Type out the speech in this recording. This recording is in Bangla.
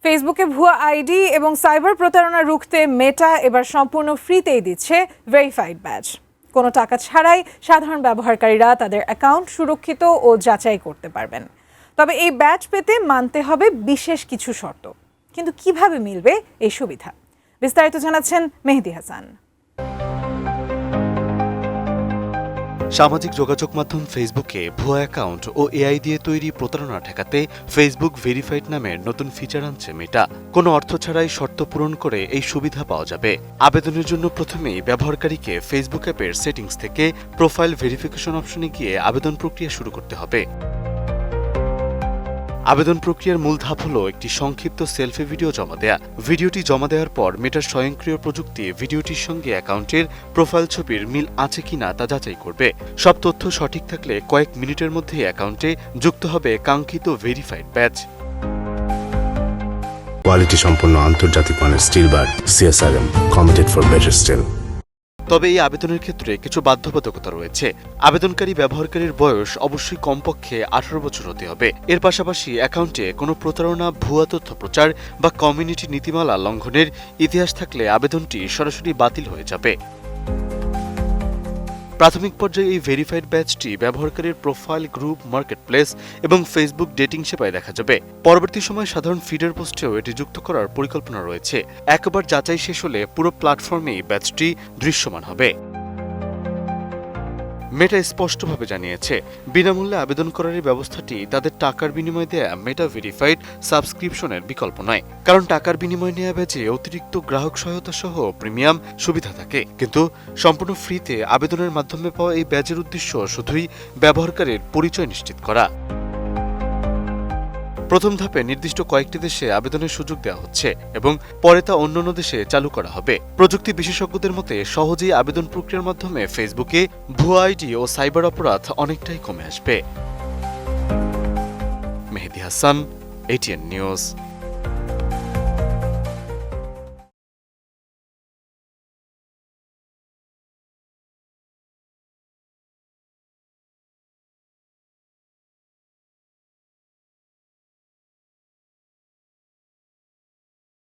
ফেসবুকে ভুয়া আইডি এবং সাইবার প্রতারণা রুখতে মেটা এবার সম্পূর্ণ ফ্রিতেই দিচ্ছে ভেরিফাইড ব্যাজ। কোনো টাকা ছাড়াই সাধারণ ব্যবহারকারীরা তাদের অ্যাকাউন্ট সুরক্ষিত ও যাচাই করতে পারবেন। তবে এই ব্যাজ পেতে মানতে হবে বিশেষ কিছু শর্ত। কিন্তু কিভাবে মিলবে এই সুবিধা? বিস্তারিত জানাচ্ছেন মেহেদি হাসান। সামাজিক যোগাযোগ মাধ্যম ফেসবুকে ভুয়া অ্যাকাউন্ট ও এআই দিয়ে তৈরি প্রতারণা ঠেকাতে ফেসবুক ভেরিফাইড নামের নতুন ফিচার আনছে মেটা। কোনো অর্থ ছাড়াই শর্ত পূরণ করে এই সুবিধা পাওয়া যাবে। আবেদনের জন্য প্রথমেই ব্যবহারকারীকে ফেসবুক অ্যাপের সেটিংস থেকে প্রোফাইল ভেরিফিকেশন অপশনে গিয়ে আবেদন প্রক্রিয়া শুরু করতে হবে। আবেদন প্রক্রিয়ার মূল ধাপ হলো একটি সংক্ষিপ্ত সেলফি ভিডিও জমা দেয়া। ভিডিওটি জমা দেওয়ার পর মেটার স্বয়ংক্রিয় প্রযুক্তি ভিডিওটির সঙ্গে অ্যাকাউন্টের প্রোফাইল ছবির মিল আছে কিনা তা যাচাই করবে। সব তথ্য সঠিক থাকলে কয়েক মিনিটের মধ্যেই অ্যাকাউন্টে যুক্ত হবে কাঙ্ক্ষিত ভেরিফাইড ব্যাজ। কোয়ালিটি সম্পন্ন আন্তর্জাতিক মানের still bar CSRM, committed for better still. তবে এই আবেদনের ক্ষেত্রে কিছু বাধ্যবাধকতা রয়েছে। আবেদনকারী ব্যবহারকারীর বয়স অবশ্যই কমপক্ষে 18 বছর হতে হবে। এর পাশাপাশি অ্যাকাউন্টে কোনো প্রতারণা, ভুয়া তথ্য প্রচার বা কমিউনিটি নীতিমালা লঙ্ঘনের ইতিহাস থাকলে আবেদনটি সরাসরি বাতিল হয়ে যাবে। প্রাথমিক পর্যায়ে এই ভেরিফাইড ব্যাজটি ব্যবহারকারীর প্রোফাইল, গ্রুপ, মার্কেটপ্লেস এবং ফেসবুক ডেটিং সেবায় দেখা যাবে। পরবর্তী সময়ে সাধারণ ফিডার পোস্টেও এটি যুক্ত করার পরিকল্পনা রয়েছে। একবার যাচাই শেষ হলে পুরো প্ল্যাটফর্মেই ব্যাজটি দৃশ্যমান হবে। মেটা স্পষ্টভাবে জানিয়েছে, বিনামূল্যে আবেদন করার এই ব্যবস্থাটি তাদের টাকার বিনিময়ে দেয়া মেটা ভেরিফাইড সাবস্ক্রিপশনের বিকল্প নয়। কারণ টাকার বিনিময়ে নেওয়া ব্যাজে অতিরিক্ত গ্রাহক সহায়তা সহ প্রিমিয়াম সুবিধা থাকে। কিন্তু সম্পূর্ণ ফ্রিতে আবেদনের মাধ্যমে পাওয়া এই ব্যাজের উদ্দেশ্য শুধুই ব্যবহারকারীর পরিচয় নিশ্চিত করা। প্রথম ধাপে নির্দিষ্ট কয়েকটি দেশে আবেদনের সুযোগ দেওয়া হচ্ছে এবং পরে তা অন্যান্য দেশে চালু করা হবে। প্রযুক্তি বিশেষজ্ঞদের মতে সহজেই আবেদন প্রক্রিয়ার মাধ্যমে ফেসবুকে ভুয়া আইডি ও সাইবার অপরাধ অনেকটাই কমে আসবে। Mehedi Hasan, ATN news.